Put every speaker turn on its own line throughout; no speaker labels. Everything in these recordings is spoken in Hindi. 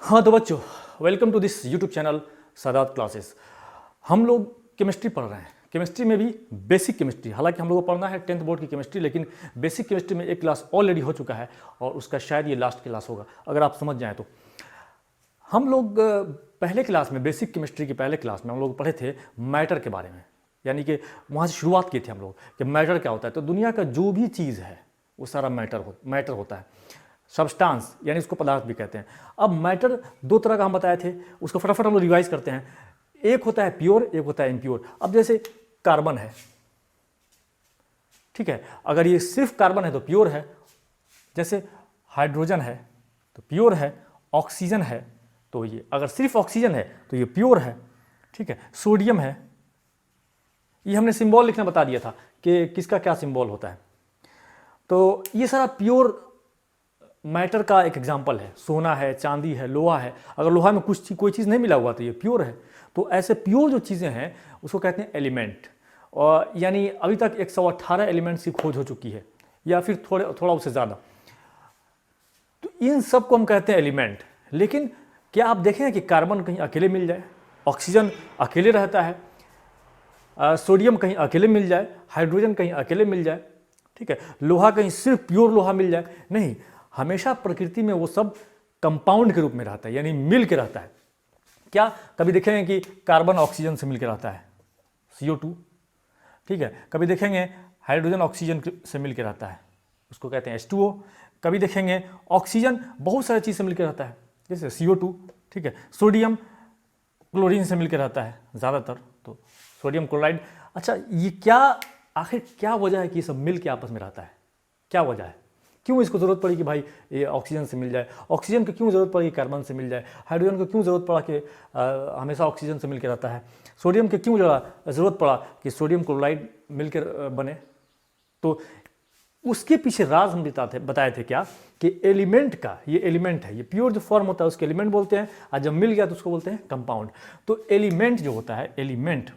हाँ तो बच्चों, welcome to this YouTube channel Sadat classes. हम लोग केमिस्ट्री पढ़ रहे हैं। केमिस्ट्री में भी बेसिक केमिस्ट्री, हालांकि हम लोगों को पढ़ना है 10th बोर्ड की केमिस्ट्री, लेकिन बेसिक केमिस्ट्री में एक क्लास ऑलरेडी हो चुका है और उसका शायद ये लास्ट क्लास होगा अगर आप समझ जाएँ तो। हम लोग पहले क्लास में, बेसिक केमिस्ट्री की पहले क्लास में हम लोग पढ़े थे मैटर के बारे में, यानी कि वहाँ से शुरुआत की थी हम लोग कि मैटर क्या होता है। तो दुनिया का जो भी चीज़ है वो सारा मैटर होता है। सब्सटेंस यानी उसको पदार्थ भी कहते हैं। अब मैटर दो तरह का हम बताए थे, उसको फटाफट हम लोग रिवाइज करते हैं। एक होता है प्योर, एक होता है इम्प्योर। अब जैसे कार्बन है, ठीक है, अगर ये सिर्फ कार्बन है तो प्योर है। जैसे हाइड्रोजन है तो प्योर है, ऑक्सीजन है तो ये, अगर सिर्फ ऑक्सीजन है तो ये प्योर है, ठीक है। सोडियम है, ये हमने सिंबल लिखना बता दिया था कि किसका क्या सिंबल होता है। तो ये सारा प्योर मैटर का एक एग्जाम्पल है। सोना है, चांदी है, लोहा है। अगर लोहा में कोई चीज़ नहीं मिला हुआ तो ये प्योर है। तो ऐसे प्योर जो चीज़ें हैं उसको कहते हैं एलिमेंट। और यानी अभी तक 118 एलिमेंट्स की खोज हो चुकी है, या फिर थोड़ा उससे ज़्यादा। तो इन सब को हम कहते हैं एलिमेंट। लेकिन क्या आप देखें कि कार्बन कहीं अकेले मिल जाए, ऑक्सीजन अकेले रहता है, सोडियम कहीं अकेले मिल जाए, हाइड्रोजन कहीं अकेले मिल जाए, ठीक है, लोहा कहीं सिर्फ प्योर लोहा मिल जाए? नहीं, हमेशा प्रकृति में वो सब कंपाउंड के रूप में रहता है, यानी मिल के रहता है। क्या कभी देखेंगे कि कार्बन ऑक्सीजन से मिलकर रहता है, CO2, ठीक है। कभी देखेंगे हाइड्रोजन ऑक्सीजन से मिलकर रहता है, उसको कहते हैं H2O। कभी देखेंगे ऑक्सीजन बहुत सारी चीज़ से मिलकर रहता है, जैसे CO2, ठीक है। सोडियम क्लोरीन से मिलकर रहता है ज़्यादातर, तो सोडियम क्लोराइड। अच्छा, ये क्या, आखिर क्या वजह है कि ये सब मिल के आपस में रहता है? क्या वजह है, क्यों इसको ज़रूरत पड़ी कि भाई ये ऑक्सीजन से मिल जाए? ऑक्सीजन को क्यों ज़रूरत पड़ी कि कार्बन से मिल जाए? हाइड्रोजन को क्यों ज़रूरत पड़ा कि हमेशा ऑक्सीजन से मिलकर रहता है? सोडियम के क्यों ज़रूरत पड़ा कि सोडियम क्लोराइड मिलकर बने? तो उसके पीछे राज हम बताए थे क्या, कि एलिमेंट का, ये एलिमेंट है, ये प्योर जो फॉर्म होता है उसके एलिमेंट बोलते हैं, और जब मिल गया तो उसको बोलते हैं कंपाउंड। तो एलिमेंट जो होता है, एलिमेंट,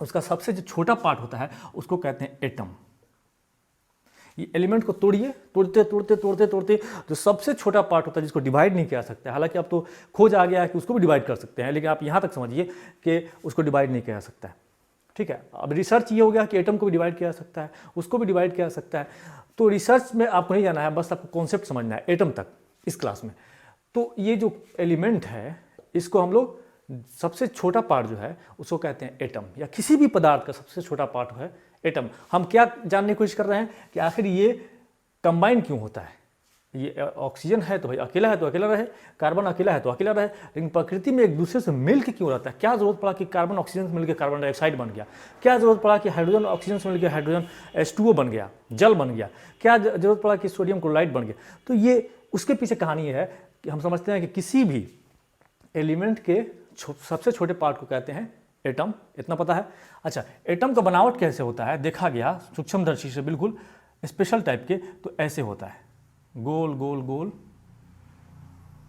उसका सबसे जो छोटा पार्ट होता है उसको कहते हैं एटम। ये एलिमेंट को तोड़िए, तोड़ते जो सबसे छोटा पार्ट होता है जिसको डिवाइड नहीं किया जा सकता है। हालांकि अब तो खोज आ गया है कि उसको भी डिवाइड कर सकते हैं, लेकिन आप यहाँ तक समझिए कि उसको डिवाइड नहीं किया जा सकता है, ठीक है। अब रिसर्च ये हो गया कि एटम को भी डिवाइड किया जा सकता है, उसको भी डिवाइड किया जा सकता है। तो रिसर्च में आपको नहीं जाना है, बस आपको कॉन्सेप्ट समझना है एटम तक इस क्लास में। तो ये जो एलिमेंट है इसको हम लोग, सबसे छोटा पार्ट जो है उसको कहते हैं एटम, या किसी भी पदार्थ का सबसे छोटा पार्ट है एटम। हम क्या जानने की कोशिश कर रहे हैं कि आखिर ये कंबाइन क्यों होता है। ये ऑक्सीजन है तो भाई अकेला है तो अकेला रहे, कार्बन अकेला है तो अकेला रहे, लेकिन प्रकृति में एक दूसरे से मिल के क्यों रहता है? क्या जरूरत पड़ा कि कार्बन ऑक्सीजन से मिलकर कार्बन डाइऑक्साइड बन गया? क्या जरूरत पड़ा कि हाइड्रोजन ऑक्सीजन से मिलकर हाइड्रोजन H2O बन गया, जल बन गया? क्या जरूरत पड़ा कि सोडियम क्लोराइड बन गया? तो ये उसके पीछे कहानी है कि हम समझते हैं कि किसी भी एलिमेंट के सबसे छोटे पार्ट को कहते हैं एटम। इतना पता है? अच्छा, एटम का बनावट कैसे होता है देखा गया सूक्ष्मदर्शी से, बिल्कुल स्पेशल टाइप के। तो ऐसे होता है, गोल गोल गोल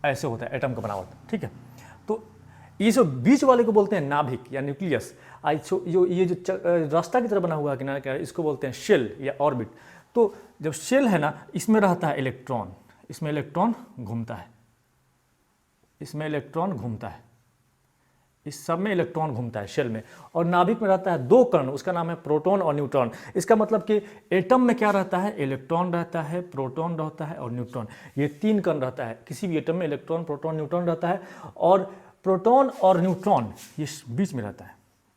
ऐसे होता है एटम का बनावट, ठीक है। तो ये जो बीच वाले को बोलते हैं नाभिक या न्यूक्लियस। ये जो रास्ता की तरह बना हुआ है किनारे किनारे, इसको बोलते हैं शेल या ऑर्बिट। तो जब शेल है ना, इसमें रहता है इलेक्ट्रॉन, इसमें इलेक्ट्रॉन घूमता है, इसमें इलेक्ट्रॉन घूमता है, इस सब में इलेक्ट्रॉन घूमता है शेल में। और नाभिक में रहता है दो कण, उसका नाम है प्रोटॉन और न्यूट्रॉन। इसका मतलब कि एटम में क्या रहता है, इलेक्ट्रॉन रहता है, प्रोटॉन रहता है और न्यूट्रॉन। ये तीन कण रहता है किसी भी एटम में, इलेक्ट्रॉन, प्रोटॉन, न्यूट्रॉन रहता है। और प्रोटॉन और न्यूट्रॉन ये बीच में रहता है,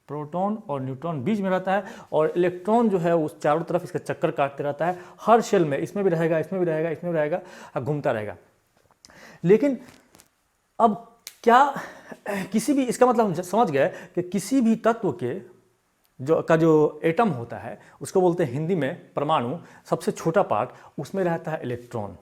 प्रोटॉन और न्यूट्रॉन बीच में रहता है। और इलेक्ट्रॉन जो है उस चारों तरफ इसका चक्कर काटते रहता है हर शेल में, इसमें भी रहेगा, इसमें भी रहेगा, इसमें भी रहेगा, घूमता रहेगा। लेकिन अब क्या किसी भी, इसका मतलब हम समझ गए कि किसी भी तत्व के जो एटम होता है उसको बोलते हैं हिंदी में परमाणु। सबसे छोटा पार्ट, उसमें रहता है इलेक्ट्रॉन।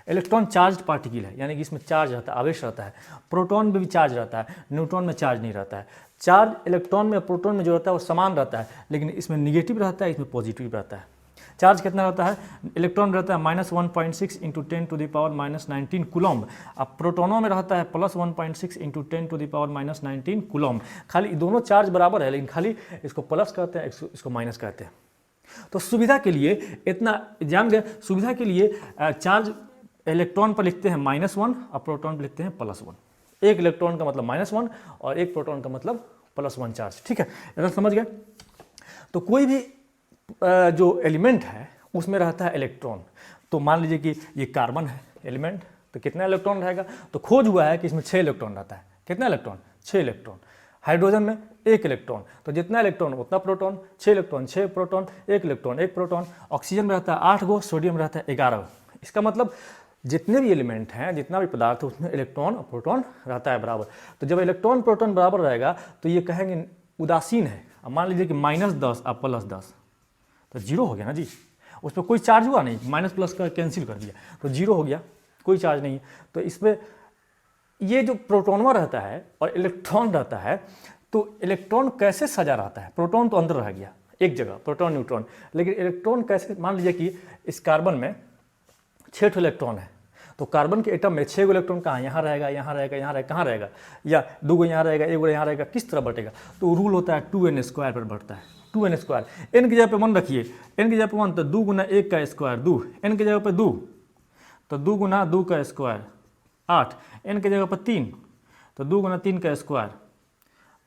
इलेक्ट्रॉन चार्ज पार्टिकल है, यानी कि इसमें चार्ज रहता है, आवेश रहता है। प्रोटॉन में भी चार्ज रहता है, न्यूट्रॉन में चार्ज नहीं रहता है। चार्ज इलेक्ट्रॉन में प्रोटॉन में जो रहता है वो समान रहता है, लेकिन इसमें निगेटिव रहता है, इसमें पॉजिटिव रहता है। चार्ज कितना रहता है? इलेक्ट्रॉन रहता है -1.6 × 10⁻⁻19 कूलम्ब। अब प्रोटोनों में रहता है +1.6 × 10⁻⁻19 कूलम्ब। खाली दोनों चार्ज बराबर है, लेकिन खाली इसको प्लस कहते हैं, इसको माइनस कहते हैं। तो सुविधा के लिए इतना जान गए, सुविधा के लिए चार्ज इलेक्ट्रॉन पर लिखते हैं -1 और प्रोटॉन पर लिखते हैं +1। एक इलेक्ट्रॉन का मतलब -1 और एक प्रोटॉन का मतलब +1 चार्ज। ठीक है, इतना समझ गए। तो कोई भी जो एलिमेंट है उसमें रहता है इलेक्ट्रॉन। तो मान लीजिए कि ये कार्बन है एलिमेंट, तो कितना इलेक्ट्रॉन रहेगा? तो खोज हुआ है कि इसमें 6 इलेक्ट्रॉन रहता है। कितना इलेक्ट्रॉन? 6 इलेक्ट्रॉन। हाइड्रोजन में 1 इलेक्ट्रॉन, तो जितना इलेक्ट्रॉन उतना proton, 6 electron 6 proton, 1 electron 1 proton. Oxygen में रहता है 8 गो, सोडियम में रहता है 11 गो। इसका मतलब जितने भी एलिमेंट हैं, जितना भी पदार्थ है उसमें इलेक्ट्रॉन और प्रोटॉन रहता है बराबर। तो जब इलेक्ट्रॉन प्रोटॉन बराबर रहेगा तो ये कहेंगे उदासीन है। अब मान लीजिए कि -10 और +10 तो 0 हो गया ना जी, उस पर कोई चार्ज हुआ नहीं, माइनस प्लस का कैंसिल कर दिया तो 0 हो गया, कोई चार्ज नहीं है। तो इसमें ये जो प्रोटॉनवा रहता है और इलेक्ट्रॉन रहता है, तो इलेक्ट्रॉन कैसे सजा रहता है? प्रोटॉन तो अंदर रह गया एक जगह, प्रोटॉन न्यूट्रॉन, लेकिन इलेक्ट्रॉन कैसे? मान लीजिए कि इस कार्बन में 6 इलेक्ट्रॉन है, तो कार्बन के एटम में 6 इलेक्ट्रॉन कहाँ? यहाँ रहेगा, यहाँ रहेगा, यहाँ रहेगा, कहाँ रहेगा? या 2 यहाँ रहेगा, 1 यहाँ रहेगा, किस तरह बटेगा? तो रूल होता है 2n² पर बढ़ता है, 2n²। n की जगह पे 1 रखिए, n की जगह पे 1 तो 2 × 1 का स्क्वायर 2, n की जगह पे 2 तो 2 × 2 का स्क्वायर 8, n की जगह पर 3 तो 2 × 3 का स्क्वायर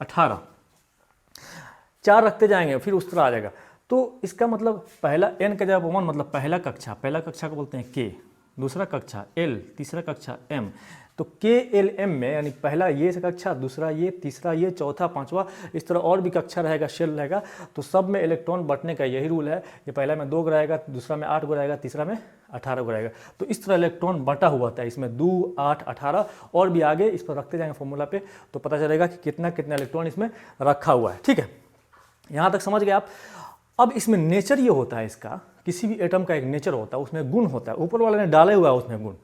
18। 4 रखते जाएंगे फिर उस तरह आ जाएगा। तो इसका मतलब पहला n की जगह पर 1 मतलब पहला कक्षा को बोलते हैं k, दूसरा कक्षा l, तीसरा कक्षा m। तो k l m में यानी पहला ये कक्षा, दूसरा ये, तीसरा ये, चौथा, पांचवा, इस तरह और भी कक्षा रहेगा, शेल रहेगा। तो सब में इलेक्ट्रॉन बंटने का यही रूल है। ये पहला में 2 रहेगा, दूसरा में 8 गो रहेगा, तीसरा में 18 गो रहेगा। तो इस तरह इलेक्ट्रॉन बंटा हुआ था, इसमें 2, 8, 18 और भी आगे इस पर रखते जाएंगे फॉर्मूला पे, तो पता चलेगा कि कितना कितना इलेक्ट्रॉन इसमें रखा हुआ है। ठीक है, यहाँ तक समझ गए आप। अब इसमें नेचर ये होता है, इसका किसी भी एटम का एक नेचर होता है, उसमें गुण होता है, ऊपर वाले ने डाले हुआ है उसमें गुण।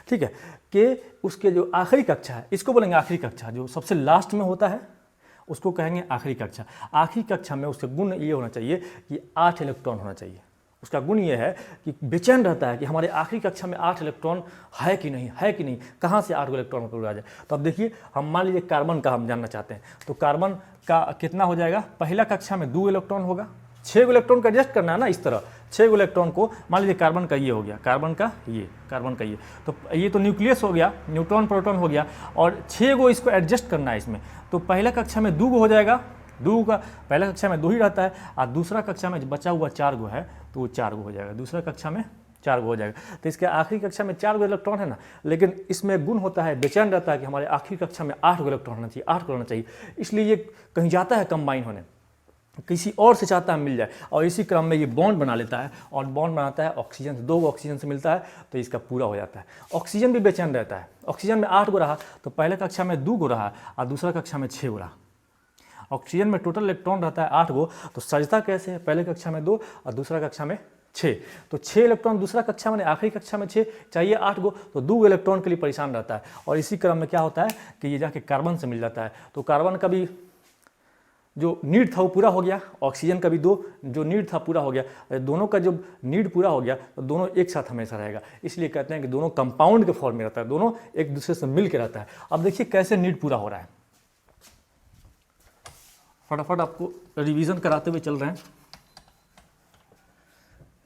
ठीक है, कि उसके जो आखिरी कक्षा है, इसको बोलेंगे आखिरी कक्षा, जो सबसे लास्ट में होता है उसको कहेंगे आखिरी कक्षा। आखिरी कक्षा में उसके गुण ये होना चाहिए कि 8 इलेक्ट्रॉन होना चाहिए। उसका गुण ये है कि बेचैन रहता है कि हमारे आखिरी कक्षा में 8 इलेक्ट्रॉन है कि नहीं, है कि नहीं, कहाँ से 8 इलेक्ट्रॉन पर आ जाए। तो अब देखिए, हम मान लीजिए कार्बन का हम जानना चाहते हैं, तो कार्बन का कितना हो जाएगा? पहला कक्षा में 2 इलेक्ट्रॉन होगा, 6 इलेक्ट्रॉन का एडजस्ट करना है ना, इस तरह 6 इलेक्ट्रॉन को मान लीजिए कार्बन का ये हो गया, कार्बन का ये, तो ये तो न्यूक्लियस हो गया, न्यूट्रॉन प्रोटॉन हो गया, और 6 गो इसको एडजस्ट करना है इसमें। तो पहला कक्षा में 2 गो हो जाएगा, 2 का पहला कक्षा में 2 ही रहता है, और दूसरा कक्षा में बचा हुआ 4 गो है तो वो 4 गो हो जाएगा, दूसरा कक्षा में 4 गो हो जाएगा। तो इसके आखिरी कक्षा में 4 गो इलेक्ट्रॉन है ना, लेकिन इसमें गुण होता है, बेचैन रहता है कि हमारे आखिरी कक्षा में 8 गो इलेक्ट्रॉन होना चाहिए, 8 गो होना चाहिए। इसलिए ये कहीं जाता है कंबाइन होने, किसी और से चाहता है मिल जाए, और इसी क्रम में ये बॉन्ड बना लेता है, और बॉन्ड बनाता है ऑक्सीजन से, 2 ऑक्सीजन से मिलता है तो इसका पूरा हो जाता है। ऑक्सीजन भी बेचैन रहता है, ऑक्सीजन में 8 गो रहा तो पहले कक्षा में 2 गो रहा और दूसरा कक्षा में 6 गो रहा। ऑक्सीजन में टोटल इलेक्ट्रॉन रहता है 8 गो, तो सजता कैसे है? पहले कक्षा में 2 और दूसरा कक्षा में 6, तो 6 इलेक्ट्रॉन दूसरा कक्षा में, आखिरी कक्षा में 6 चाहिए 8 गो, तो 2 इलेक्ट्रॉन के लिए परेशान रहता है। और इसी क्रम में क्या होता है कि ये जाके कार्बन से मिल जाता है, तो कार्बन का भी जो नीड था वो पूरा हो गया, ऑक्सीजन का भी जो नीड था पूरा हो गया। दोनों का जब नीड पूरा हो गया तो दोनों एक साथ हमेशा रहेगा, इसलिए कहते हैं कि दोनों कंपाउंड के फॉर्म में रहता है, दोनों एक दूसरे से मिल के रहता है। अब देखिए कैसे नीड पूरा हो रहा है, फटाफट आपको रिवीजन कराते हुए चल रहे हैं।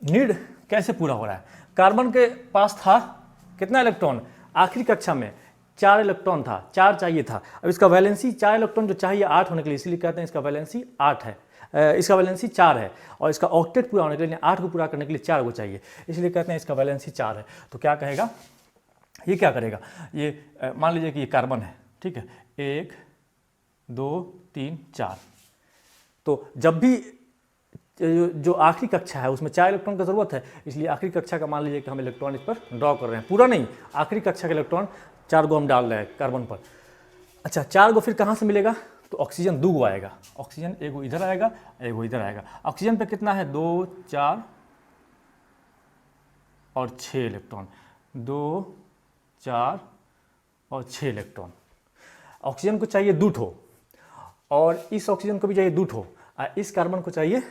नीड कैसे पूरा हो रहा है? कार्बन के पास था कितना इलेक्ट्रॉन? आखिरी कक्षा में 4 इलेक्ट्रॉन था, 4 चाहिए था। अब इसका वैलेंसी 4 इलेक्ट्रॉन जो चाहिए 8 होने के लिए, इसलिए कहते हैं इसका वैलेंसी 8 है, इसका वैलेंसी 4 है, और इसका ऑक्टेट पूरा होने के लिए 8 को पूरा करने के लिए 4 को चाहिए, इसलिए कहते हैं इसका वैलेंसी 4 है। तो क्या कहेगा ये, क्या करेगा ये? मान लीजिए कि ये कार्बन है, ठीक है, 1 2 3 4, तो जब भी जो आखिरी कक्षा है उसमें 4 इलेक्ट्रॉन की जरूरत है, इसलिए आखिरी कक्षा का मान लीजिए कि हम इलेक्ट्रॉन इस पर ड्रॉ कर रहे हैं, पूरा नहीं, आखिरी कक्षा का इलेक्ट्रॉन 4 गो हम डाल रहे हैं कार्बन पर। अच्छा, 4 गो फिर कहाँ से मिलेगा? तो ऑक्सीजन 2 गो आएगा, ऑक्सीजन 1 गो इधर आएगा, 1 गो इधर आएगा। ऑक्सीजन पे कितना है? 2 4 और 6 इलेक्ट्रॉन, 2 4 और 6 इलेक्ट्रॉन। ऑक्सीजन को चाहिए 2 ठो, और इस ऑक्सीजन को भी चाहिए 2 ठो, और इस कार्बन को चाहिए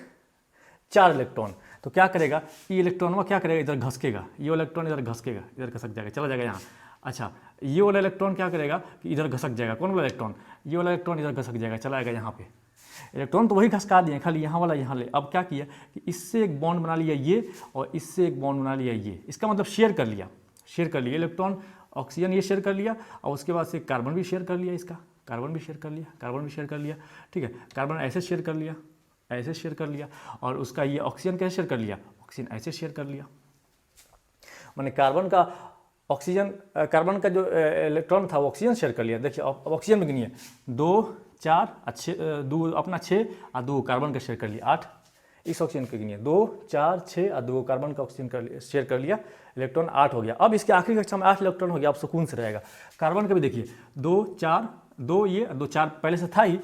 4 इलेक्ट्रॉन। तो क्या करेगा ये इलेक्ट्रॉन, वो क्या करेगा? इधर घसकेगा, ये इलेक्ट्रॉन इधर घसकेगा, इधर घसक जाएगा, चला जाएगा यहाँ। अच्छा, ये वाला इलेक्ट्रॉन क्या करेगा कि इधर घसक जाएगा, कौन वाला इलेक्ट्रॉन? ये वाला इलेक्ट्रॉन इधर घसक जाएगा, चला आएगा यहाँ पे। इलेक्ट्रॉन तो वही घसका दिए, खाली यहाँ वाला यहाँ ले। अब क्या किया कि इससे एक बॉन्ड बना लिया ये, और इससे एक बॉन्ड बना लिया ये, इसका मतलब शेयर कर लिया। शेयर कर लिया इलेक्ट्रॉन, ऑक्सीजन ये शेयर कर लिया, और उसके बाद से कार्बन भी शेयर कर लिया, इसका कार्बन भी शेयर कर लिया, कार्बन भी शेयर कर लिया, ठीक है। कार्बन ऐसे शेयर कर लिया, ऐसे शेयर कर लिया, और उसका ये ऑक्सीजन कैसे शेयर कर लिया, ऑक्सीजन ऐसे शेयर कर लिया। माने कार्बन का ऑक्सीजन, कार्बन का जो इलेक्ट्रॉन था वो ऑक्सीजन शेयर कर लिया। देखिए अब ऑक्सीजन में गिनिए, 2 4 2 अपना 6 और 2 कार्बन का शेयर कर लिया 8। इस ऑक्सीजन के गिनिए 2 4 6 और 2 कार्बन का ऑक्सीजन शेयर कर लिया, इलेक्ट्रॉन 8 हो गया। अब इसके आखिरी कक्षा में 8 इलेक्ट्रॉन हो गया, अब सुकून से रहेगा। कार्बन का भी देखिए 2 4 2 ये 2 4 पहले से था ही,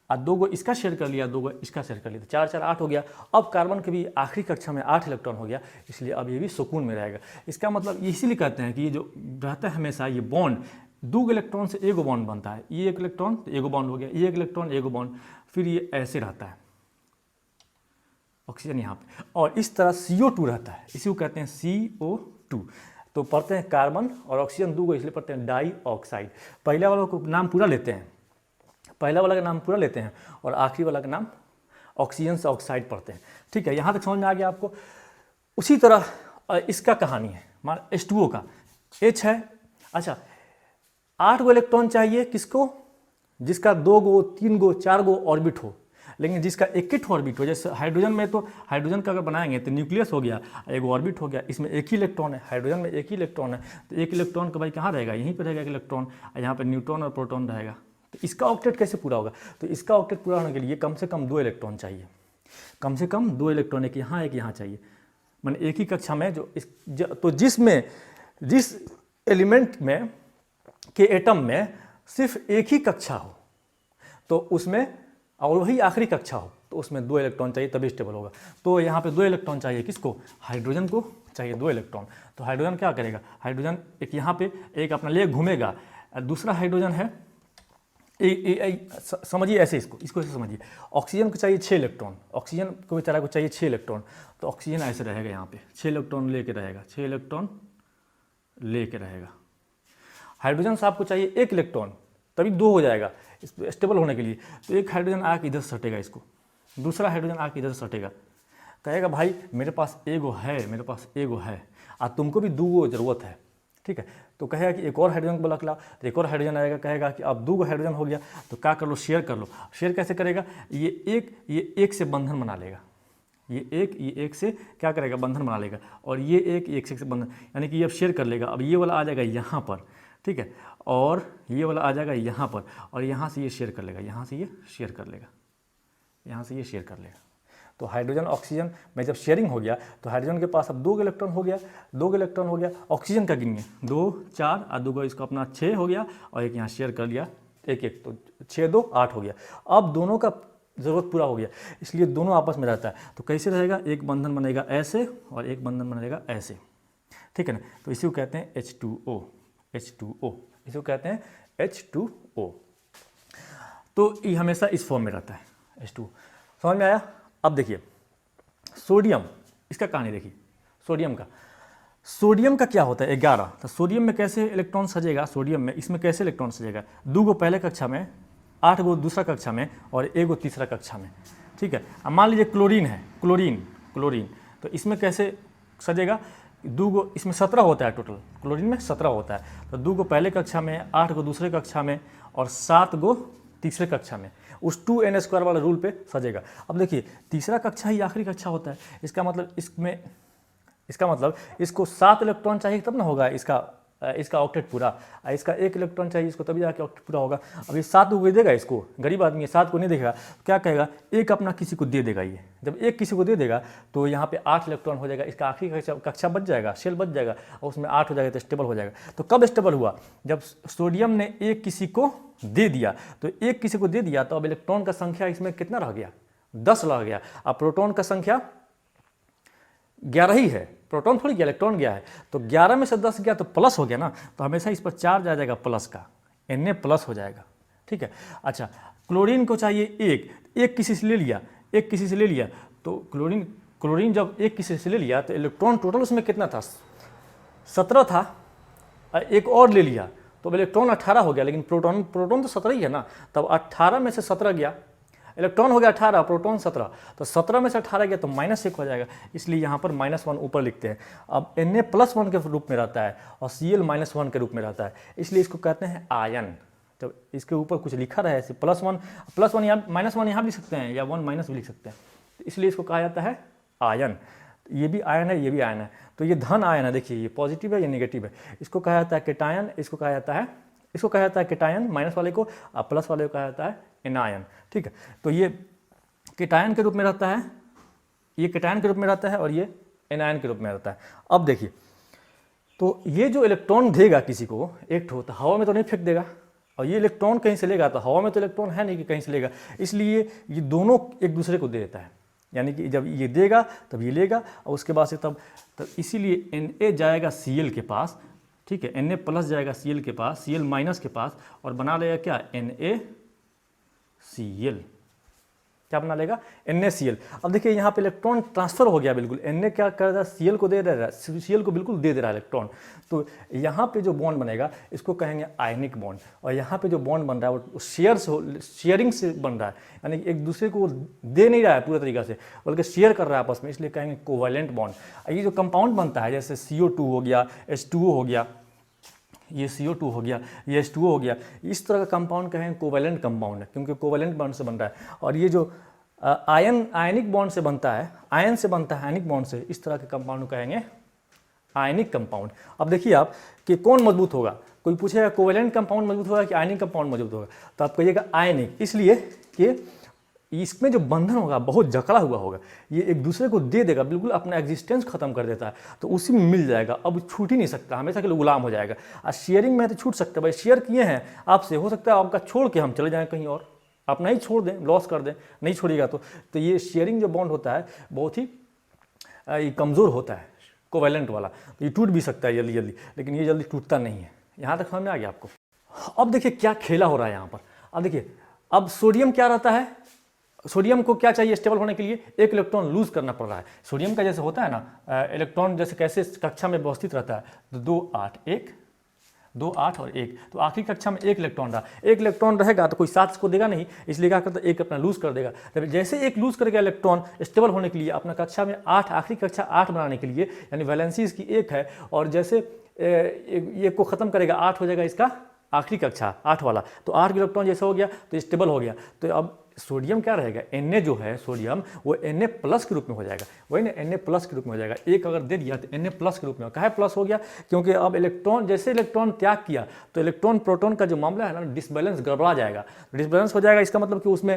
और 2 को इसका शेयर कर लिया, 2 को इसका शेयर कर लिया, तो 4 4 8 हो गया। अब कार्बन के भी आखिरी कक्षा में 8 इलेक्ट्रॉन हो गया, इसलिए अब ये भी सुकून में रहेगा। इसका मतलब इसीलिए कहते हैं कि ये जो रहता है हमेशा ये बॉन्ड, 2 इलेक्ट्रॉन से एगो बॉन्ड बनता है, ये एक इलेक्ट्रॉन तो एगो बॉन्ड हो गया, ये एक इलेक्ट्रॉन एगो बॉन्ड, फिर ये ऐसे रहता है ऑक्सीजन यहाँ पे, और इस तरह CO2 रहता है, इसी को कहते हैं CO2। तो पढ़ते हैं कार्बन और ऑक्सीजन 2 को, इसलिए पढ़ते हैं डाई ऑक्साइड। पहले वाला को नाम पूरा लेते हैं, पहला वाला का नाम पूरा लेते हैं, और आखिरी वाला का नाम ऑक्सीजन से ऑक्साइड पढ़ते हैं, ठीक है। यहाँ तक समझ में आ गया आपको। उसी तरह इसका कहानी है, मान H2O का, H है, अच्छा 8 गो इलेक्ट्रॉन चाहिए किसको, जिसका 2 गो 3 गो 4 गो ऑर्बिट हो, लेकिन जिसका एक ही ऑर्बिट हो। जैसे हाइड्रोजन में तो हाइड्रोजन का अगर बनाएंगे तो न्यूक्लियस हो गया, एक ऑर्बिट हो गया, इसमें एक ही इलेक्ट्रॉन है, हाइड्रोजन में एक ही इलेक्ट्रॉन है, तो एक इलेक्ट्रॉन का भाई कहाँ रहेगा, यहीं पर रहेगा एक इलेक्ट्रॉन, यहाँ पर न्यूट्रॉन और प्रोटॉन रहेगा। तो इसका ऑक्टेट कैसे पूरा होगा, तो इसका ऑक्टेट पूरा होने के लिए कम से कम 2 इलेक्ट्रॉन चाहिए, कम से कम 2 इलेक्ट्रॉन, एक यहाँ चाहिए। मैंने एक ही कक्षा में तो जिस एलिमेंट में के एटम में सिर्फ एक ही कक्षा हो तो उसमें, और वही आखिरी कक्षा हो तो उसमें 2 इलेक्ट्रॉन चाहिए, तभी स्टेबल होगा। तो यहाँ पे 2 इलेक्ट्रॉन चाहिए किसको, हाइड्रोजन को चाहिए 2 इलेक्ट्रॉन। तो हाइड्रोजन क्या करेगा, हाइड्रोजन एक यहाँ पे एक अपना ले घूमेगा, दूसरा हाइड्रोजन है समझिए ऐसे, इसको ऐसे समझिए। ऑक्सीजन को चाहिए 6 इलेक्ट्रॉन, ऑक्सीजन को बेचारा को चाहिए 6 इलेक्ट्रॉन, तो ऑक्सीजन ऐसे रहेगा यहाँ पे 6 इलेक्ट्रॉन लेके रहेगा, 6 इलेक्ट्रॉन लेके रहेगा। हाइड्रोजन साहब को चाहिए 1 इलेक्ट्रॉन, तभी 2 हो जाएगा स्टेबल होने के लिए। तो एक हाइड्रोजन आके इधर सटेगा इसको, दूसरा हाइड्रोजन आके इधर सटेगा, कहेगा भाई मेरे पास एगो है, मेरे पास एगो है, और तुमको भी 2 गो जरूरत है, ठीक है। तो कहेगा कि एक और हाइड्रोजन को लग ला, तो एक और हाइड्रोजन आएगा, कहेगा कि अब 2 गो हाइड्रोजन हो गया, तो क्या कर लो, शेयर कर लो। शेयर कैसे करेगा, ये एक से बंधन बना लेगा, ये एक से क्या करेगा, बंधन बना लेगा, और ये एक से बंधन, यानी कि ये अब शेयर कर लेगा। अब ये वाला आ जाएगा यहाँ पर, ठीक है, और ये वाला आ जाएगा यहाँ पर, और यहाँ से ये शेयर कर लेगा, यहाँ से ये शेयर कर लेगा, यहाँ से ये शेयर कर लेगा। तो हाइड्रोजन ऑक्सीजन में जब शेयरिंग हो गया तो हाइड्रोजन के पास अब 2 इलेक्ट्रॉन हो गया, 2 इलेक्ट्रॉन हो गया। ऑक्सीजन का गिनिए 2 4 और 2 इसका अपना 6 हो गया, और एक यहाँ शेयर कर लिया एक, तो 6 2 8 हो गया। अब दोनों का ज़रूरत पूरा हो गया, इसलिए दोनों आपस में रहता है। तो कैसे रहेगा, एक बंधन बनेगा ऐसे और एक बंधन बनेगा ऐसे, ठीक है ना। तो इसी को कहते हैं H2O, इसी को कहते हैं H2O। तो ये हमेशा इस फॉर्म में रहता है H2O। समझ में आया। अब देखिए सोडियम, इसका कहानी देखिए। सोडियम का क्या होता है 11, तो सोडियम में कैसे इलेक्ट्रॉन सजेगा, सोडियम में इसमें कैसे इलेक्ट्रॉन सजेगा, 2 गो पहले कक्षा में, 8 गो दूसरा कक्षा में, और 1 गो तीसरा कक्षा में, ठीक है। अब मान लीजिए क्लोरीन है, क्लोरीन तो इसमें कैसे सजेगा, 2 गो, इसमें 17 होता है टोटल, क्लोरीन में 17 होता है, तो 2 गो पहले कक्षा में, 8 गो दूसरे कक्षा में, और 7 गो तीसरे कक्षा में, उस 2n² वाला रूल पे सजेगा। अब देखिए तीसरा कक्षा ही आखिरी कक्षा होता है, इसका मतलब इसको 7 इलेक्ट्रॉन चाहिए तब ना होगा इसका ऑक्टेट पूरा, इसका 1 इलेक्ट्रॉन चाहिए इसको तभी जाके ऑक्टेट पूरा होगा। अब ये 7 को देगा, इसको गरीब आदमी है 7 को नहीं देगा, क्या कहेगा, एक अपना किसी को दे देगा। ये जब एक किसी को दे देगा तो यहाँ पे 8 इलेक्ट्रॉन हो जाएगा, इसका आखिरी कक्षा बच जाएगा, शेल बच जाएगा, और उसमें 8 हो जाएगा तो स्टेबल हो जाएगा। तो कब स्टेबल हुआ, जब सोडियम ने एक किसी को दे दिया, तो एक किसी को दे दिया तो अब इलेक्ट्रॉन का संख्या इसमें कितना रह गया, 10 रह गया। अब प्रोटॉन का संख्या 11 ही है, प्रोटॉन थोड़ी गया, इलेक्ट्रॉन गया है, तो 11 में से 10 गया तो प्लस हो गया ना, तो हमेशा इस पर चार्ज आ जाएगा प्लस का, Na+ हो जाएगा, ठीक है। अच्छा क्लोरीन को चाहिए एक किसी से ले लिया, तो क्लोरीन जब एक किसी से ले लिया तो इलेक्ट्रॉन टोटल उसमें कितना था, 17 था, एक और ले लिया तो इलेक्ट्रॉन 18 हो गया, लेकिन प्रोटॉन तो 17 ही है ना, तब 18 में से 17 गया, इलेक्ट्रॉन हो गया 18, प्रोटॉन 17, तो 17 में से 18 गया तो -1 हो जाएगा, इसलिए यहाँ पर -1 ऊपर लिखते हैं। अब Na+1 के रूप में रहता है और Cl-1 के रूप में रहता है, इसलिए इसको कहते हैं आयन। जब इसके ऊपर कुछ लिखा रहा है ऐसे +1 यहाँ -1 यहाँ भी लिख सकते हैं या 1- भी लिख सकते हैं, तो इसलिए इसको कहा जाता है आयन। ये भी आयन है, ये भी आयन है, तो ये धन आयन है, देखिए ये पॉजिटिव है, ये नेगेटिव है। इसको कहा जाता है केटायन, इसको कहा जाता है केटायन माइनस वाले को, और प्लस वाले को कहा जाता है एनायन। ठीक है, तो ये केटायन के रूप में रहता है, ये केटायन के रूप में रहता है और ये एनायन के रूप में रहता है। अब देखिए, तो ये जो इलेक्ट्रॉन देगा किसी को एक ठो, तो हवा में तो नहीं फेंक देगा, और ये इलेक्ट्रॉन कहीं से लेगा, तो हवा में तो इलेक्ट्रॉन है नहीं कि कहीं से लेगा, इसलिए ये दोनों एक दूसरे को दे देता है। यानी कि जब ये देगा तब ये लेगा, और उसके बाद से तब इसीलिए Na जाएगा Cl के पास, ठीक है, Na+ जाएगा Cl के पास, Cl- के पास, और बना लेगा क्या NaCl। क्या बना लेगा NaCl। अब देखिए यहाँ पे इलेक्ट्रॉन ट्रांसफर हो गया बिल्कुल, Na क्या कर रहा है, Cl को दे रहा है, Cl को बिल्कुल दे रहा है इलेक्ट्रॉन। तो यहाँ पे जो बॉन्ड बनेगा इसको कहेंगे आयनिक बॉन्ड, और यहाँ पे जो बॉन्ड बन रहा है वो शेयरिंग से बन रहा है, यानी कि एक दूसरे को दे नहीं रहा है पूरे तरीके से, बल्कि शेयर कर रहा है आपस में, इसलिए कहेंगे कोवैलेंट बॉन्ड। ये जो कंपाउंड बनता है जैसे CO2 हो गया, H2O हो गया, ये CO2 हो गया, ये H2O हो गया, इस तरह का कंपाउंड कहें कोवैलेंट कंपाउंड है, क्योंकि कोवैलेंट बॉन्ड से बन रहा है। और ये जो आयनिक बॉन्ड से बनता है, आयन से बनता है आयनिक बॉन्ड से, इस तरह के कंपाउंड कहेंगे आयनिक कंपाउंड। अब देखिए आप कि कौन मजबूत होगा, कोई पूछेगा कोवैलेंट कंपाउंड मजबूत होगा कि आयनिक कंपाउंड मजबूत होगा, तो आप कहिएगा आयनिक, इसलिए कि इसमें जो बंधन होगा बहुत जकड़ा हुआ होगा, ये एक दूसरे को दे देगा, बिल्कुल अपना एग्जिस्टेंस खत्म कर देता है, तो उसी में मिल जाएगा, अब छूट ही नहीं सकता, हमेशा के लिए गुलाम हो जाएगा। और शेयरिंग में तो छूट सकता है, भाई शेयर किए हैं आपसे, हो सकता है आपका छोड़ के हम चले जाएं कहीं और, आप नहीं छोड़ दें, लॉस कर दें, नहीं छोड़िएगा तो ये शेयरिंग जो बॉन्ड होता है बहुत ही कमज़ोर होता है, कोवैलेंट वाला, तो ये टूट भी सकता है जल्दी जल्दी, लेकिन ये जल्दी टूटता नहीं है। यहाँ तक समझ में आ गया आपको। अब देखिए क्या खेला हो रहा है यहाँ पर। अब देखिए, अब सोडियम क्या रहता है, सोडियम को क्या चाहिए स्टेबल होने के लिए, एक इलेक्ट्रॉन लूज करना पड़ रहा है। सोडियम का जैसे होता है ना, इलेक्ट्रॉन जैसे कैसे कक्षा में व्यवस्थित रहता है, तो 2 8 1 2 8 और 1, तो आखिरी कक्षा में एक इलेक्ट्रॉन रहा, एक इलेक्ट्रॉन रहेगा तो कोई साथ इसको देगा नहीं, इसलिए क्या करता है एक अपना लूज कर देगा। तब जैसे एक लूज करेगा इलेक्ट्रॉन स्टेबल होने के लिए अपना कक्षा में 8, आखिरी कक्षा 8 बनाने के लिए, यानी वैलेंसी इसकी 1 है, और जैसे ये को खत्म करेगा 8 हो जाएगा इसका आखिरी कक्षा 8 वाला, तो 8 इलेक्ट्रॉन जैसा हो गया तो स्टेबल हो गया। तो अब सोडियम क्या रहेगा, Na जो है सोडियम वो Na+ के रूप में हो जाएगा, वही ना Na+ के रूप में हो जाएगा। एक अगर दे दिया तो Na+ के रूप में, कहा प्लस हो गया क्योंकि अब इलेक्ट्रॉन जैसे इलेक्ट्रॉन त्याग किया तो इलेक्ट्रॉन प्रोटॉन का जो मामला है ना, डिसबैलेंस गड़बड़ा जाएगा, डिसबैलेंस हो जाएगा, इसका मतलब कि उसमें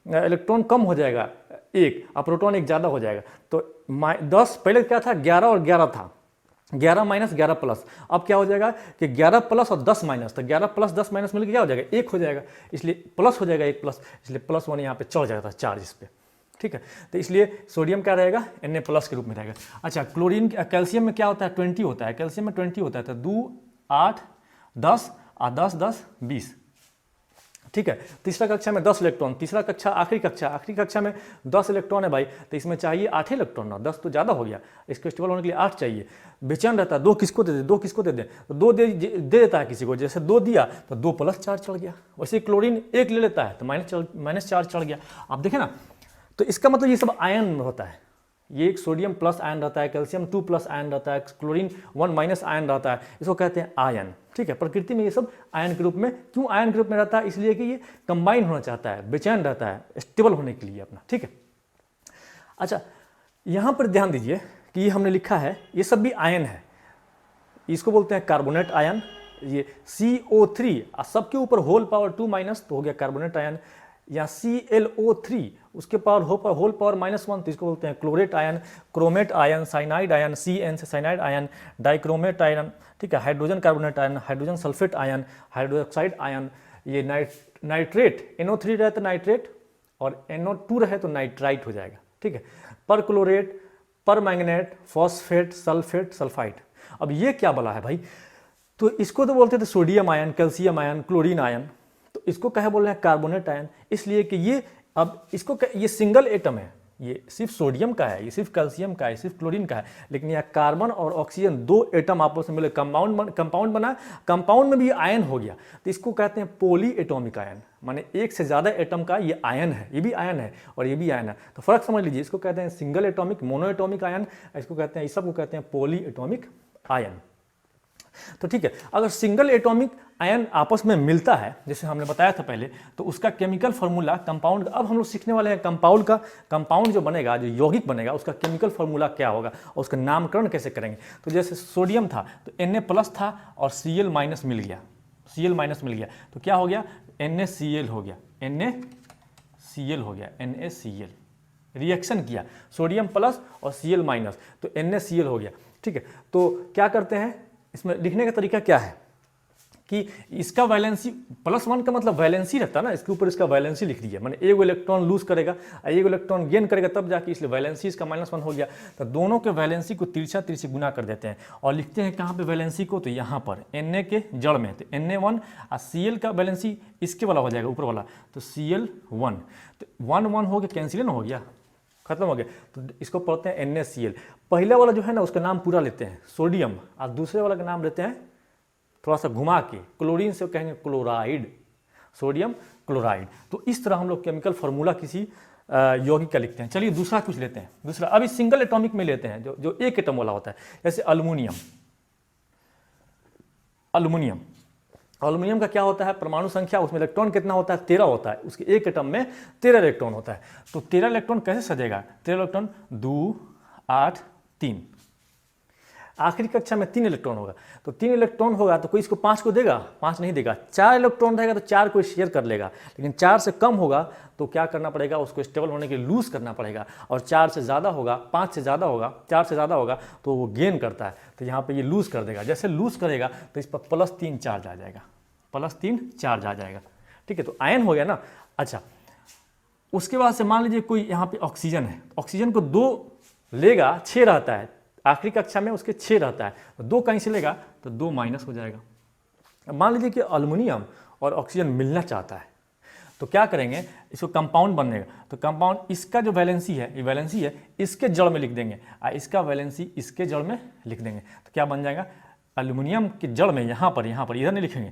इलेक्ट्रॉन कम हो जाएगा एक, और प्रोटॉन एक ज़्यादा हो जाएगा। तो 10 पहले क्या था, 11 और 11 था, 11 माइनस 11 प्लस, अब क्या हो जाएगा कि 11 प्लस और 10 माइनस, तो 11 प्लस 10 माइनस मिलकर क्या हो जाएगा 1 हो जाएगा, इसलिए प्लस हो जाएगा 1 प्लस, इसलिए +1 यहाँ पे चढ़ जाता है चार्ज इस पर। ठीक है, तो इसलिए सोडियम क्या रहेगा Na+ के रूप में रहेगा। अच्छा, क्लोरीन कैल्शियम में क्या होता है 20 होता है, कैल्शियम में 20 होता है, तो 2 8 10 और 10 10 20। ठीक है, तीसरा कक्षा में 10 इलेक्ट्रॉन, तीसरा कक्षा आखिरी कक्षा में 10 इलेक्ट्रॉन है भाई, तो इसमें चाहिए 8 इलेक्ट्रॉन ना, 10 तो ज़्यादा हो गया, इसको स्टेबल होने के लिए 8 चाहिए। बेचैन रहता है, 2 किसको दे दे, 2 किसको दे दे, तो 2 दे देता है किसी को, जैसे 2 दिया तो 2 प्लस चार्ज चढ़ गया, वैसे क्लोरीन 1 ले लेता है तो माइनस चार्ज चढ़ गया। आप देखें ना, तो इसका मतलब ये सब आयन होता है, ये एक सोडियम प्लस आयन रहता है, कैल्शियम 2 प्लस आयन रहता है, क्लोरीन 1 माइनस आयन रहता है, इसको कहते हैं आयन। ठीक है, प्रकृति में ये सब आयन के रूप में, क्यों आयन के रूप में रहता है, इसलिए कि ये कंबाइन होना चाहता है, बेचैन रहता है स्टेबल होने के लिए अपना। ठीक है, अच्छा यहाँ पर ध्यान दीजिए कि ये हमने लिखा है, ये सब भी आयन है, इसको बोलते हैं कार्बोनेट आयन, ये CO3 सबके ऊपर होल पावर 2- तो हो गया कार्बोनेट आयन, या ClO3 उसके पावर होल पावर -1 तो इसको बोलते हैं chlorate ion, chromate ion, cyanide ion, CN से साइनाइड आयन, डाइक्रोमेट आयन, ठीक है, hydrogen carbonate ion, hydrogen sulphate ion, hydroxide ion, ये नाइट्रेट, NO3 रहे तो नाइट्रेट और NO2 रहे तो नाइट्राइट हो जाएगा। ठीक है, पर क्लोरेट, पर मैंगनेट, फॉस्फेट, सल्फेट, सल्फाइड। अब ये क्या बोला है भाई, तो इसको तो बोलते थे sodium ion, calcium ion, chlorine ion, तो इसको कहे बोल रहे हैं कार्बोनेट आयन, इसलिए कि ये अब इसको ये सिंगल एटम है, ये सिर्फ सोडियम का है, ये सिर्फ कैल्शियम का है, सिर्फ क्लोरीन का है, लेकिन यह कार्बन और ऑक्सीजन दो एटम आपस में मिले कंपाउंड बना, कंपाउंड में भी आयन हो गया, तो इसको कहते हैं पॉली एटॉमिक आयन, माने एक से ज़्यादा एटम का ये आयन है, ये भी आयन है और ये भी आयन है। तो फर्क समझ लीजिए, इसको कहते हैं single atomic, mono atomic ion, इसको कहते हैं, इस सबको कहते हैं पॉली एटॉमिक आयन। तो ठीक है, अगर सिंगल एटॉमिक आयन आपस में मिलता है, जैसे हमने बताया था पहले, तो उसका केमिकल फार्मूला कंपाउंड, अब हम लोग सीखने वाले हैं कंपाउंड का, कंपाउंड जो बनेगा, जो यौगिक बनेगा, उसका केमिकल फार्मूला क्या होगा और उसका नामकरण कैसे करेंगे। तो जैसे सोडियम था तो Na+ था और Cl- मिल गया, Cl- मिल गया, तो क्या हो गया, NaCl हो गया, NaCl हो गया, NaCl रिएक्शन किया सोडियम प्लस और Cl-, तो NaCl हो गया। ठीक है, तो क्या करते हैं, इसमें लिखने का तरीका क्या है कि इसका वैलेंसी +1 का मतलब वैलेंसी रहता है ना, इसके ऊपर इसका वैलेंसी लिख दिया, माने एगो इलेक्ट्रॉन लूज करेगा, एगो इलेक्ट्रॉन गेन करेगा, तब जाके इसलिए वैलेंसी इसका -1 हो गया। तो दोनों के वैलेंसी को तिरछा गुना कर देते हैं और लिखते हैं कहाँ पे वैलेंसी को, तो यहाँ पर Na के जड़ में, तो Na1 और Cl का वैलेंसी इसके वाला हो जाएगा, ऊपर वाला, तो Cl1, तो 1 हो गया, कैंसिल ना हो गया, खत्म हो गया। तो इसको पढ़ते हैं NaCl। पहले वाला जो है ना उसका नाम पूरा लेते हैं सोडियम, और दूसरे वाला का नाम लेते हैं थोड़ा सा घुमा के, क्लोरीन से कहेंगे क्लोराइड, सोडियम क्लोराइड। तो इस तरह हम लोग केमिकल फार्मूला किसी यौगिक का लिखते हैं। चलिए दूसरा कुछ लेते हैं, दूसरा अभी सिंगल एटॉमिक में लेते हैं, जो एक एटम वाला होता है, जैसे अल्युमिनियम। अल्युमिनियम का क्या होता है, परमाणु संख्या, उसमें इलेक्ट्रॉन कितना होता है, 13 होता है, उसके एक एटम में 13 इलेक्ट्रॉन होता है। तो 13 इलेक्ट्रॉन कैसे सजेगा, 13 इलेक्ट्रॉन 2, 8, 3, आखिरी कक्षा में 3 इलेक्ट्रॉन होगा, तो 3 इलेक्ट्रॉन होगा तो कोई इसको 5 को देगा, 5 नहीं देगा। 4 इलेक्ट्रॉन रहेगा तो 4 को शेयर कर लेगा, लेकिन 4 से कम होगा तो क्या करना पड़ेगा, उसको स्टेबल होने के लिए लूज करना पड़ेगा, और 4 से ज़्यादा होगा, 5 से ज़्यादा होगा, 4 से ज़्यादा होगा तो वो गेन करता है, तो यहाँ पे ये लूज कर देगा। जैसे लूज करेगा तो इस पर +3 चार्ज आ जाएगा, +3 चार्ज आ जाएगा। ठीक है, तो आयन हो गया ना। अच्छा, उसके बाद से मान लीजिए कोई यहाँ पे ऑक्सीजन है, ऑक्सीजन को 2 लेगा, 6 रहता है, आखिरी कक्षा में उसके 6 रहता है, तो 2 कहीं से लेगा तो 2- हो जाएगा। अब मान लीजिए कि एल्युमिनियम और ऑक्सीजन मिलना चाहता है, तो क्या करेंगे, इसको कंपाउंड बनेगा, तो कंपाउंड, इसका जो वैलेंसी है, ये वैलेंसी है, इसके जड़ में लिख देंगे, और इसका वैलेंसी इसके जड़ में लिख देंगे, तो क्या बन जाएगा, एल्युमिनियम के जड़ में यहाँ पर इधर नहीं लिखेंगे,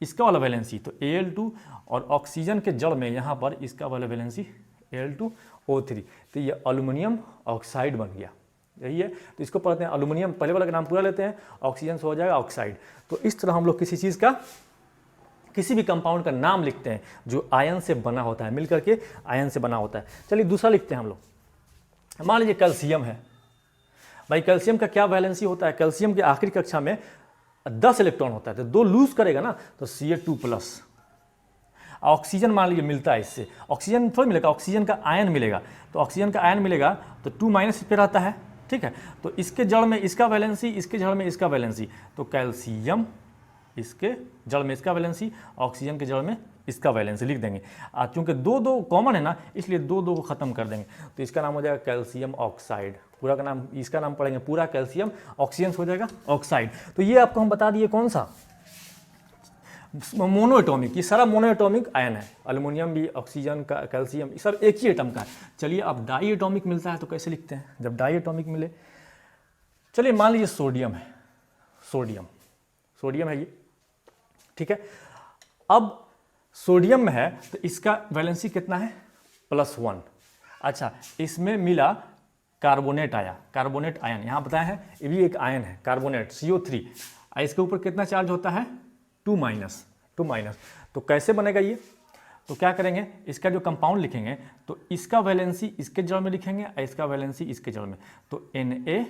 इसका वाला वैलेंसी, तो Al2, और ऑक्सीजन के जड़ में यहाँ पर इसका वाला वैलेंसी Al2O3, तो ये एल्युमिनियम ऑक्साइड बन गया। यही है, तो इसको पढ़ते हैं एल्युमिनियम, पहले वाला का नाम पूरा लेते हैं, ऑक्सीजन से हो जाएगा ऑक्साइड। तो इस तरह हम लोग किसी चीज़ का, किसी भी कंपाउंड का नाम लिखते हैं जो आयन से बना होता है, मिलकर के आयन से बना होता है। चलिए दूसरा लिखते हैं हम लोग। मान लीजिए कैल्शियम है, भाई कैल्शियम का क्या वैलेंसी होता है, कैल्शियम के आखिरी कक्षा में 10 इलेक्ट्रॉन होता है, तो 2 लूज करेगा ना, तो Ca2+। ऑक्सीजन मान लीजिए मिलता है, इससे ऑक्सीजन थोड़ी मिलेगा, ऑक्सीजन का आयन मिलेगा, तो ऑक्सीजन का आयन मिलेगा तो 2- पे रहता है। ठीक है, तो इसके जड़ में इसका वैलेंसी, इसके जड़ में इसका वैलेंसी, तो कैल्शियम इसके जड़ में इसका वैलेंसी, ऑक्सीजन के जड़ में इसका वैलेंसी लिख देंगे। क्योंकि 2 कॉमन है ना, इसलिए 2 को खत्म कर देंगे, तो इसका नाम हो जाएगा कैल्शियम ऑक्साइड। पूरा का नाम, इसका नाम पढ़ेंगे पूरा कैल्शियम, ऑक्सीजन हो जाएगा ऑक्साइड। तो ये आपको हम बता दिए कौन सा, मोनो एटॉमिक, ये सारा मोनो एटॉमिक आयन है, एल्युमिनियम भी, ऑक्सीजन का, कैल्शियम, ये सब एक ही एटम का है। चलिए अब डाई एटॉमिक मिलता है तो कैसे लिखते हैं, जब डाई एटॉमिक मिले, चलिए मान लीजिए सोडियम है, सोडियम है ये। ठीक है, अब सोडियम में है तो इसका वैलेंसी कितना है, +1। अच्छा, इसमें मिला कार्बोनेट आया, कार्बोनेट आयन, यहाँ बताया है ये भी एक आयन है, कार्बोनेट CO3, इसके ऊपर कितना चार्ज होता है, 2-। तो कैसे बनेगा ये, तो क्या करेंगे, इसका जो कंपाउंड लिखेंगे तो इसका वैलेंसी इसके जड़ में लिखेंगे और इसका वैलेंसी इसके जड़ में, तो Na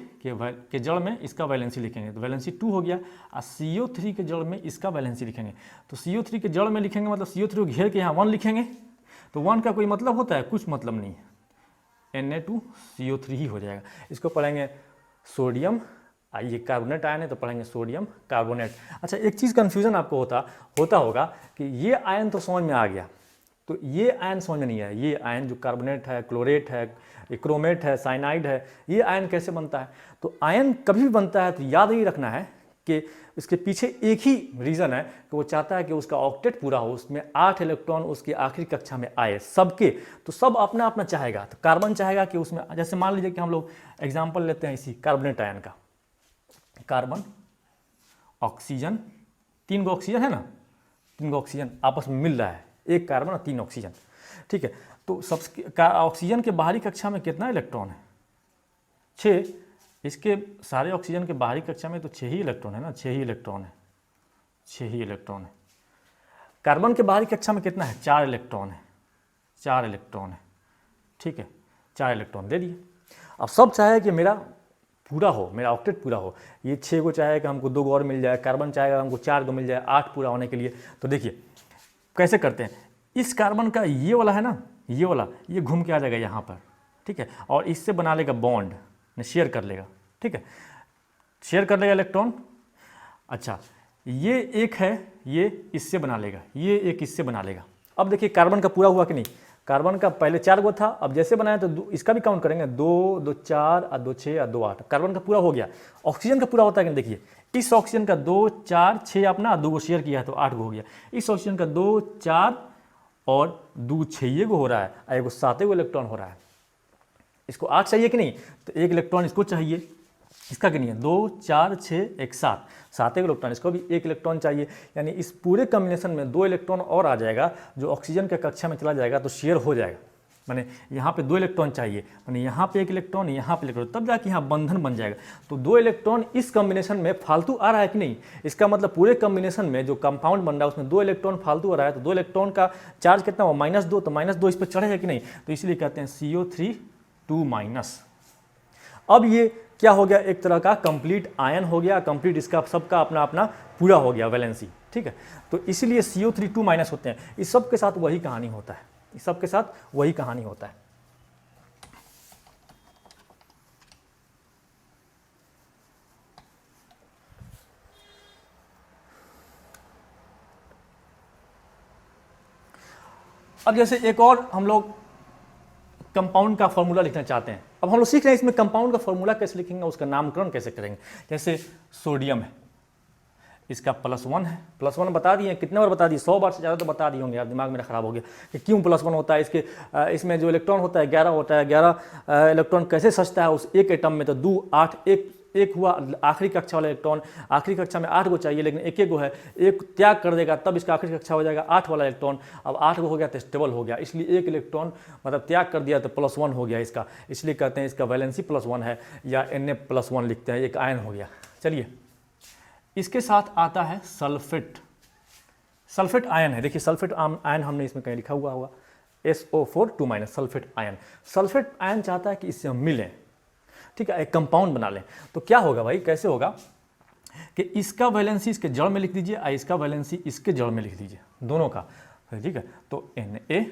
के जड़ में इसका वैलेंसी लिखेंगे तो वैलेंसी 2 हो गया, और CO3 के जड़ में इसका वैलेंसी लिखेंगे, तो CO3 के जड़ में लिखेंगे मतलब CO3 को घेर के यहाँ 1 लिखेंगे, तो 1 का कोई मतलब होता है, कुछ मतलब नहीं है, Na2CO3 ही हो जाएगा। इसको पढ़ेंगे सोडियम, ये कार्बोनेट आयन है तो पढ़ेंगे सोडियम कार्बोनेट। अच्छा, एक चीज़ कन्फ्यूजन आपको होता होगा कि ये आयन तो समझ में आ गया, तो ये आयन समझ में नहीं आया, ये आयन जो कार्बोनेट है, क्लोरेट है, क्रोमेट है, साइनाइड है, ये आयन कैसे बनता है। तो आयन कभी भी बनता है तो याद ही रखना है कि इसके पीछे एक ही रीज़न है कि वो चाहता है कि उसका ऑक्टेट पूरा हो, उसमें 8 इलेक्ट्रॉन उसकी आखिरी कक्षा में आए सबके। तो सब अपना अपना चाहेगा। तो कार्बन चाहेगा कि उसमें, जैसे मान लीजिए कि हम लोग एग्जाम्पल लेते हैं इसी कार्बोनेट आयन का, कार्बन, ऑक्सीजन, 3 गो ऑक्सीजन है ना, 3 गो ऑक्सीजन आपस में मिल रहा है, 1 कार्बन और 3 ऑक्सीजन, ठीक है। तो सबके ऑक्सीजन के बाहरी कक्षा में कितना इलेक्ट्रॉन है? 6। इसके सारे ऑक्सीजन के बाहरी कक्षा में तो 6 ही इलेक्ट्रॉन है ना, 6 ही इलेक्ट्रॉन है, 6 ही इलेक्ट्रॉन है। कार्बन के बाहरी कक्षा में कितना है? 4 इलेक्ट्रॉन है, 4 इलेक्ट्रॉन है, ठीक है, 4 इलेक्ट्रॉन दे दिए। अब सब चाहे कि मेरा पूरा हो, मेरा ऑक्टेट पूरा हो। ये 6 को चाहे कि हमको 2 और मिल जाए, कार्बन चाहेगा हमको 4 को मिल जाए, 8 पूरा होने के लिए। तो देखिए कैसे करते हैं, इस कार्बन का ये वाला है ना, ये वाला, ये घूम के आ जाएगा यहाँ पर, ठीक है, और इससे बना लेगा बॉन्ड, शेयर कर लेगा, ठीक है, शेयर कर लेगा इलेक्ट्रॉन। अच्छा, ये एक है, ये इससे बना लेगा, ये एक इससे बना लेगा। अब देखिए कार्बन का पूरा हुआ कि नहीं? कार्बन का पहले 4 गो था, अब जैसे बनाया तो इसका भी काउंट करेंगे, 2, 2, 4, 2, 6, 2, 8। कार्बन का पूरा हो गया। ऑक्सीजन का पूरा होता है कि देखिए, इस ऑक्सीजन का 2, 4, 6 अपना 2 गो शेयर किया है तो 8 गो हो गया। इस ऑक्सीजन का 2, 4 और 2, 6 गो हो रहा है, और 7 गो इलेक्ट्रॉन हो रहा है। इसको 8 चाहिए कि नहीं? तो 1 इलेक्ट्रॉन इसको चाहिए, इसका कितनी है? 2, 4, 6, 1, 7, 7 इलेक्ट्रॉन, इसको भी 1 इलेक्ट्रॉन चाहिए। यानी इस पूरे कॉम्बिनेशन में 2 इलेक्ट्रॉन और आ जाएगा, जो ऑक्सीजन के कक्षा में चला जाएगा तो शेयर हो जाएगा। माने यहाँ पे 2 इलेक्ट्रॉन चाहिए, माने यहाँ पे 1 इलेक्ट्रॉन, यहाँ पे इलेक्ट्रॉन, तब जाके यहाँ बंधन बन जाएगा। तो 2 इलेक्ट्रॉन इस कॉम्बिनेशन में फालतू आ रहा है कि नहीं? इसका मतलब पूरे कॉम्बिनेशन में जो कंपाउंड बन रहा है उसमें 2 इलेक्ट्रॉन फालतू आ रहा है। तो 2 इलेक्ट्रॉन का चार्ज कितना हो? -2, तो -2 इस पर चढ़ेगा कि नहीं? तो इसलिए कहते हैं CO3 2-। अब ये क्या हो गया? एक तरह का कंप्लीट आयन हो गया, कंप्लीट इसका सबका अपना अपना पूरा हो गया वैलेंसी, ठीक है। तो इसीलिए CO3 2- होते हैं। इस सब के साथ वही कहानी होता है, इस सब के साथ वही कहानी होता है। अब जैसे एक और हम लोग कंपाउंड का फॉर्मूला लिखना चाहते हैं। अब हम लोग सीख रहे हैं इसमें कंपाउंड का फॉर्मूला कैसे लिखेंगे, उसका नामकरण कैसे करेंगे। जैसे सोडियम है, इसका +1 है, +1 बता दिए, कितने बार बता दिए? 100 बार से ज़्यादा तो बता दिए होंगे, यार दिमाग मेरा खराब हो गया कि क्यों +1 होता है। इसमें जो इलेक्ट्रॉन होता है 11 होता है, 11 इलेक्ट्रॉन कैसे सचता है उस एक एटम में? तो 2, 8, एक हुआ आखिरी कक्षा वाला इलेक्ट्रॉन। आखिरी कक्षा में 8 गो चाहिए, लेकिन एक गो है, एक त्याग कर देगा तब इसका आखिरी कक्षा हो जाएगा 8 वाला इलेक्ट्रॉन। अब 8 गो हो गया तो स्टेबल हो गया, इसलिए 1 इलेक्ट्रॉन मतलब त्याग कर दिया तो +1 हो गया इसका, इसलिए कहते हैं इसका वैलेंसी +1 है, या Na+1 लिखते हैं, एक आयन हो गया। चलिए, इसके साथ आता है सल्फेट। सल्फेट आयन है, देखिए सल्फेट आयन हमने इसमें कहीं लिखा हुआ होगा, SO4 2- sulphate ion. Sulphate ion चाहता है कि इससे हम मिलें, ठीक है, एक कंपाउंड बना लें। तो क्या होगा भाई, कैसे होगा कि इसका वैलेंसी इसके जड़ में लिख दीजिए और इसका वैलेंसी इसके जड़ में लिख दीजिए, दोनों का, ठीक है। तो Na,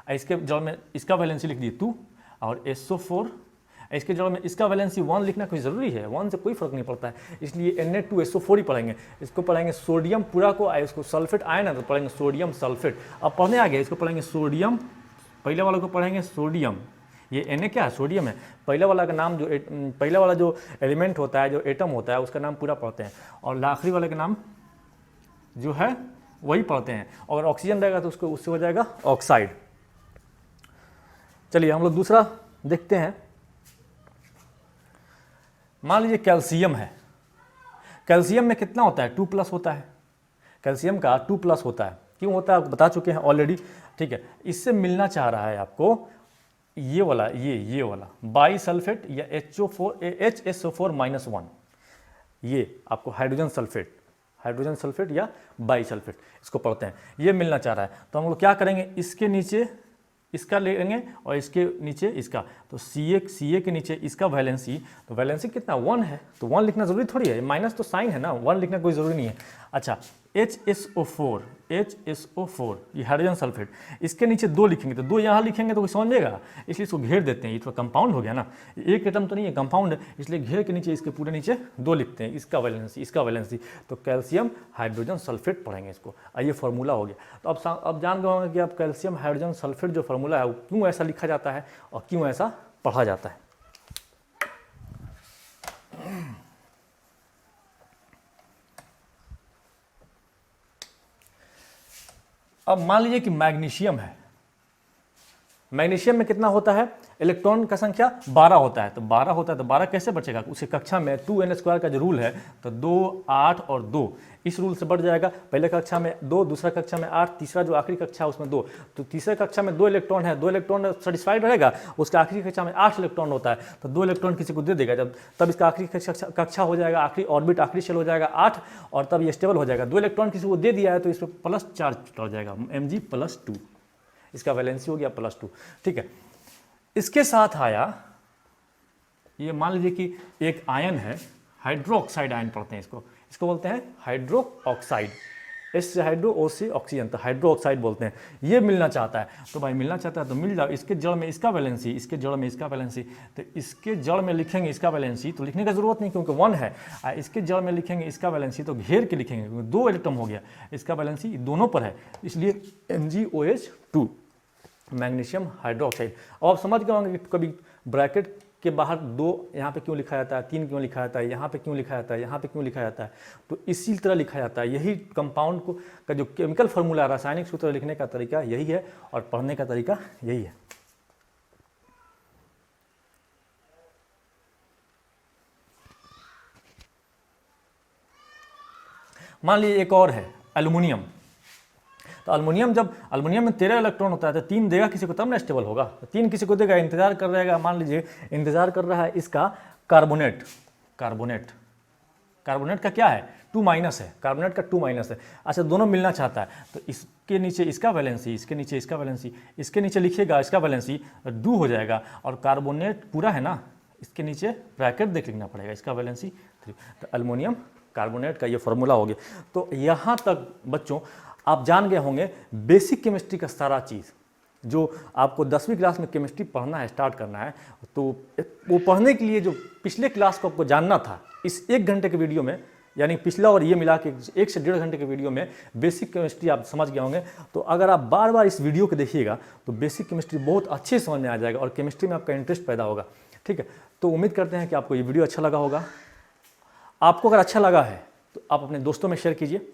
इसके जड़ में इसका वैलेंसी लिख दीजिए 2, और SO4, इसके जड़ में इसका वैलेंसी 1 लिखना कोई ज़रूरी है? 1 से कोई फर्क नहीं पड़ता है, इसलिए Na2SO4 ही पढ़ेंगे। इसको पढ़ेंगे सोडियम पूरा को, इसको सल्फेट आयन है तो पढ़ेंगे सोडियम सल्फेट। अब पढ़ने आ गया, इसको पढ़ेंगे सोडियम, पहले वाले को पढ़ेंगे सोडियम, ये Na क्या है? सोडियम है। पहले वाला का नाम जो पहले वाला जो एलिमेंट होता है, जो एटम होता है, उसका नाम पूरा पढ़ते हैं, और आखिरी वाले का नाम जो है वही पढ़ते हैं। और ऑक्सीजन रहेगा तो उसको उससे हो जाएगा ऑक्साइड। चलिए हम लोग दूसरा देखते हैं। मान लीजिए कैल्शियम है, कैल्शियम में कितना होता है? 2+ होता है, कैल्शियम का 2+ होता है। क्यों होता है बता चुके हैं ऑलरेडी, ठीक है। इससे मिलना चाह रहा है आपको ये वाला, ये वाला बाईसल्फेट या HSO4-1, ये आपको हाइड्रोजन सल्फेट या बाईसल्फेट, इसको पढ़ते हैं, ये मिलना चाह रहा है। तो हम लोग क्या करेंगे, इसके नीचे इसका लेंगे और इसके नीचे इसका, तो Ca के नीचे इसका वैलेंसी, तो वैलेंसी कितना? 1 है, तो 1 लिखना जरूरी थोड़ी है, माइनस तो साइन है ना, 1 लिखना कोई ज़रूरी नहीं है। अच्छा, HSO4 ये हाइड्रोजन सल्फेट, इसके नीचे 2 लिखेंगे, तो 2 यहाँ लिखेंगे तो कोई समझेगा, इसलिए इसको घेर देते हैं। ये तो कंपाउंड हो गया ना, एक एटम तो नहीं है, कंपाउंड है, इसलिए घेर के नीचे इसके पूरे नीचे 2 लिखते हैं, इसका वैलेंसी। तो कैल्शियम हाइड्रोजन सल्फेट पढ़ेंगे इसको, ये फार्मूला हो गया। तो अब जान गए होंगे कि अब कैल्शियम हाइड्रोजन सल्फेट जो फार्मूला है वो क्यों ऐसा लिखा जाता है और क्यों ऐसा पढ़ा जाता है। अब मान लीजिए कि मैग्नीशियम है, मैग्नीशियम में कितना होता है, इलेक्ट्रॉन का संख्या 12 होता है, तो 12 होता है तो 12 कैसे बचेगा, उसे कक्षा में 2n² का जो रूल है, तो 2, 8 और 2, इस रूल से बढ़ जाएगा। पहले कक्षा में 2, दूसरा कक्षा में 8, तीसरा जो आखिरी कक्षा है उसमें 2, तो तीसरे कक्षा में 2 इलेक्ट्रॉन है, 2 इलेक्ट्रॉन सेटिस्फाइड रहेगा, उसका आखिरी कक्षा में 8 इलेक्ट्रॉन होता है, तो 2 इलेक्ट्रॉन किसी को दे देगा, जब तब इसका आखिरी कक्षा हो जाएगा, आखिरी ऑर्बिट, आखिरी शेल हो जाएगा 8, और तब ये स्टेबल हो जाएगा। 2 इलेक्ट्रॉन किसी को दे दिया है तो इस पर प्लस चार्ज चढ़ जाएगा, Mg+2, इसका वैलेंसी हो गया +2, ठीक है। इसके साथ आया, ये मान लीजिए कि एक आयन है, हाइड्रोक्साइड आयन पढ़ते हैं इसको बोलते हैं हाइड्रो ऑक्साइड, एस से हाइड्रो, ओ से ऑक्सीजन, तो हाइड्रो ऑक्साइड बोलते हैं। ये मिलना चाहता है, तो भाई मिलना चाहता है तो मिल जाओ, इसके जड़ में इसका वैलेंसी, इसके जड़ में इसका वैलेंसी, तो इसके जड़ में लिखेंगे इसका वैलेंसी, तो लिखने का जरूरत नहीं क्योंकि 1 है, इसके जड़ में लिखेंगे इसका वैलेंसी, तो घेर के लिखेंगे क्योंकि 2 इलेक्ट्रॉन हो गया, इसका वैलेंसी दोनों पर है, इसलिए MgOH2, मैग्नीशियम हाइड्रोक्साइड। और आप समझ गए होंगे कि कभी ब्रैकेट के बाहर 2 यहाँ पे क्यों लिखा जाता है, 3 क्यों लिखा जाता है, यहाँ पे क्यों लिखा जाता है, यहाँ पे क्यों लिखा जाता है, तो इसी तरह लिखा जाता है। यही कंपाउंड को का जो केमिकल फार्मूला, रासायनिक सूत्र लिखने का तरीका यही है और पढ़ने का तरीका यही है। मान लीजिए एक और है एल्युमिनियम, तो एल्युमिनियम में 13 इलेक्ट्रॉन होता है, तो 3 देगा किसी को तब ना स्टेबल होगा, तो 3 किसी को देगा, इंतजार कर रहेगा, मान लीजिए इंतजार कर रहा है इसका कार्बोनेट का क्या है 2- है, कार्बोनेट का 2- है। अच्छा, दोनों मिलना चाहता है, तो इसके नीचे इसका वैलेंसी, इसके नीचे इसका वैलेंसी, इसके नीचे लिखिएगा इसका वैलेंसी 2 हो जाएगा, और कार्बोनेट पूरा है ना, इसके नीचे ब्रैकेट देख लिखना पड़ेगा, इसका वैलेंसी 3, तो एल्युमिनियम कार्बोनेट का ये फॉर्मूला हो गया। तो यहाँ तक बच्चों आप जान गए होंगे बेसिक केमिस्ट्री का सारा चीज़, जो आपको 10वीं क्लास में केमिस्ट्री पढ़ना है, स्टार्ट करना है, तो वो पढ़ने के लिए जो पिछले क्लास को आपको जानना था, इस 1 घंटे के वीडियो में, यानी पिछला और ये मिला के 1 से 1.5 घंटे के वीडियो में बेसिक केमिस्ट्री आप समझ गए होंगे। तो अगर आप बार बार इस वीडियो को देखिएगा तो बेसिक केमिस्ट्री बहुत अच्छे समझ में आ जाएगा और केमिस्ट्री में आपका इंटरेस्ट पैदा होगा, ठीक है। तो उम्मीद करते हैं कि आपको ये वीडियो अच्छा लगा होगा। आपको अगर अच्छा लगा है तो आप अपने दोस्तों में शेयर कीजिए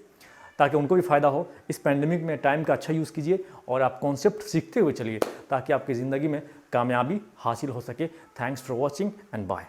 ताकि उनको भी फ़ायदा हो। इस पैंडेमिक में टाइम का अच्छा यूज़ कीजिए और आप कॉन्सेप्ट सीखते हुए चलिए ताकि आपकी ज़िंदगी में कामयाबी हासिल हो सके। Thanks for watching and bye.